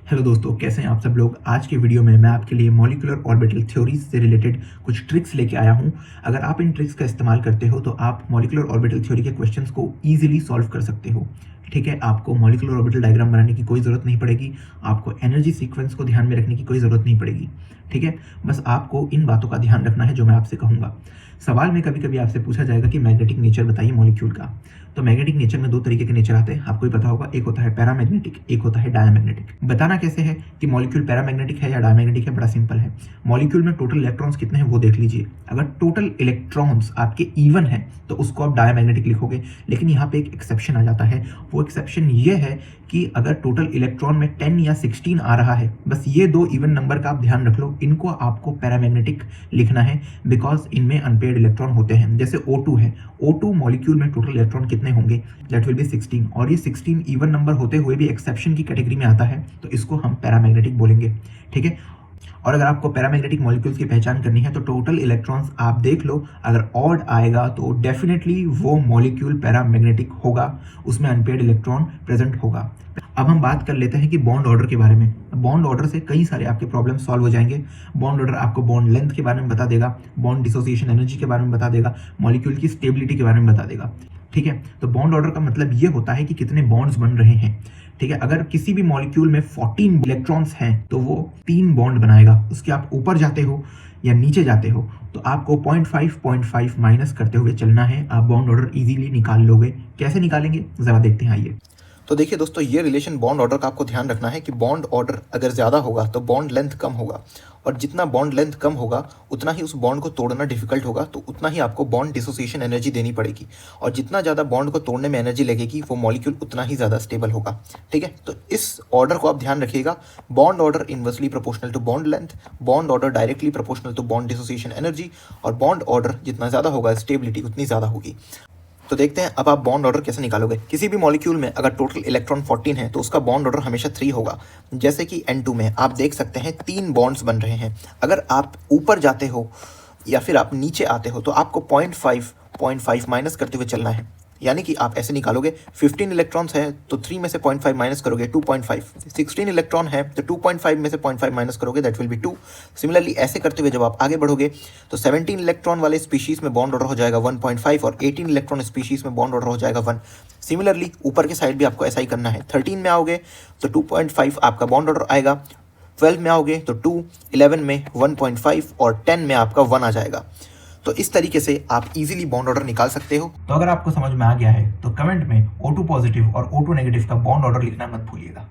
Hello दोस्तों, कैसे हैं आप सब लोग। आज के वीडियो में मैं आपके लिए मॉलिक्यूलर ऑर्बिटल थ्योरीज से रिलेटेड कुछ ट्रिक्स लेके आया हूं। अगर आप इन ट्रिक्स का इस्तेमाल करते हो तो आप मॉलिक्यूलर ऑर्बिटल थ्योरी के क्वेश्चंस को इजीली सॉल्व कर सकते हो। ठीक है, आपको मॉलिक्यूलर ऑर्बिटल डायग्राम बनाने की कोई ज़रूरत नहीं पड़ेगी, आपको एनर्जी सीक्वेंस को ध्यान में रखने की कोई ज़रूरत नहीं पड़ेगी। ठीक है, बस आपको इन बातों का ध्यान रखना है जो मैं आपसे कहूँगा। सवाल में कभी कभी आपसे पूछा जाएगा कि मैग्नेटिक नेचर बताइए मॉलिक्यूल का। तो मैग्नेटिक नेचर में दो तरीके के नेचर आते हैं, आपको ही पता होगा। एक होता है पैरामैग्नेटिक, एक होता है डायमैग्नेटिक। बताना कैसे है कि मॉलिक्यूल पैरामैग्नेटिक है या डायमैग्नेटिक है, बड़ा सिंपल है। मॉलिक्यूल में टोटल इलेक्ट्रॉन्स कितने हैं वो देख लीजिए। अगर टोटल इलेक्ट्रॉन्स आपके इवन है तो उसको आप डायमैग्नेटिक लिखोगे, लेकिन यहाँ पे एक एक्सेप्शन आ जाता है। वो एक्सेप्शन ये है कि अगर टोटल इलेक्ट्रॉन में 10 या 16 आ रहा है, बस ये दो इवन नंबर का आप ध्यान रख लो, इनको आपको पैरामैग्नेटिक लिखना है बिकॉज इनमें अनपेयर्ड इलेक्ट्रॉन होते हैं। जैसे O2 है, O2 मॉलिक्यूल में टोटल इलेक्ट्रॉन कितने होंगे, दैट विल बी 16, और ये 16 इवन नंबर होते हुए भी एक्सेप्शन की कैटेगरी में आता है, तो इसको हम पैरामैग्नेटिक बोलेंगे। ठीक है, और अगर आपको पैरामैग्नेटिक मॉलिक्यूल्स की पहचान करनी है तो टोटल इलेक्ट्रॉन्स आप देख लो, अगर ऑड आएगा तो डेफिनेटली वो मॉलिक्यूल पैरामैग्नेटिक होगा, उसमें अनपेयर्ड इलेक्ट्रॉन प्रेजेंट होगा। अब हम बात कर लेते हैं कि बॉन्ड ऑर्डर के बारे में। बॉन्ड ऑर्डर से कई सारे आपके प्रॉब्लम सॉल्व हो जाएंगे। बॉन्ड ऑर्डर आपको बॉन्ड लेंथ के बारे में बता देगा, बॉन्ड डिसोसिएशन एनर्जी के बारे में बता देगा, मॉलिक्यूल की स्टेबिलिटी के बारे में बता देगा। ठीक है, तो बॉन्ड ऑर्डर का मतलब ये होता है कि कितने बॉन्ड्स बन रहे हैं। ठीक है, अगर किसी भी मॉलिक्यूल में 14 इलेक्ट्रॉन्स हैं तो वो 3 बॉन्ड बनाएगा। उसके आप ऊपर जाते हो या नीचे जाते हो तो आपको 0.5 माइनस करते हुए चलना है, आप बॉन्ड ऑर्डर इजीली निकाल लोगे। कैसे निकालेंगे जरा देखते हैं, आइए। तो देखिए दोस्तों, ये रिलेशन बॉन्ड ऑर्डर का आपको ध्यान रखना है कि बॉन्ड ऑर्डर अगर ज़्यादा होगा तो बॉन्ड लेंथ कम होगा, और जितना बॉन्ड लेंथ कम होगा उतना ही उस बॉन्ड को तोड़ना डिफिकल्ट होगा, तो उतना ही आपको बॉन्ड डिसोसिएशन एनर्जी देनी पड़ेगी, और जितना ज़्यादा बॉन्ड को तोड़ने में एनर्जी लगेगी वो मॉलिक्यूल उतना ही ज़्यादा स्टेबल होगा। ठीक है, तो इस ऑर्डर को आप ध्यान रखिएगा। Bond order inversely proportional to bond length, bond order directly proportional to bond dissociation energy, और बॉन्ड ऑर्डर जितना ज़्यादा होगा स्टेबिलिटी उतनी ज़्यादा होगी। तो देखते हैं अब आप बॉन्ड ऑर्डर कैसे निकालोगे। किसी भी मॉलिक्यूल में अगर टोटल इलेक्ट्रॉन 14 है तो उसका बॉन्ड ऑर्डर हमेशा 3 होगा। जैसे कि N2 में आप देख सकते हैं 3 बॉन्ड्स बन रहे हैं। अगर आप ऊपर जाते हो या फिर आप नीचे आते हो तो आपको 0.5 माइनस करते हुए चलना है। यानी कि आप ऐसे निकालोगे, 15 इलेक्ट्रॉन्स है तो 3 में से 0.5 माइनस करोगे 2.5, 16 इलेक्ट्रॉन है तो 2.5 में से 0.5 माइनस करोगे, दैट विल बी 2। सिमिलरली ऐसे करते हुए जब आप आगे बढ़ोगे तो 17 इलेक्ट्रॉन वाले स्पीशीज में बॉन्ड ऑर्डर हो जाएगा 1.5, और 18 इलेक्ट्रॉन स्पीशीज में बॉन्ड ऑर्डर हो जाएगा 1। सिमिलरली ऊपर के साइड भी आपको ऐसा ही करना है। 13 में आओगे तो 2.5 आपका बॉन्ड ऑर्डर आएगा, 12 में आओगे तो 2, 11 में 1.5, और 10 में आपका 1 आ जाएगा। तो इस तरीके से आप इजीली बॉन्ड ऑर्डर निकाल सकते हो। तो अगर आपको समझ में आ गया है तो कमेंट में O2 पॉजिटिव और O2 नेगेटिव का बॉन्ड ऑर्डर लिखना मत भूलिएगा।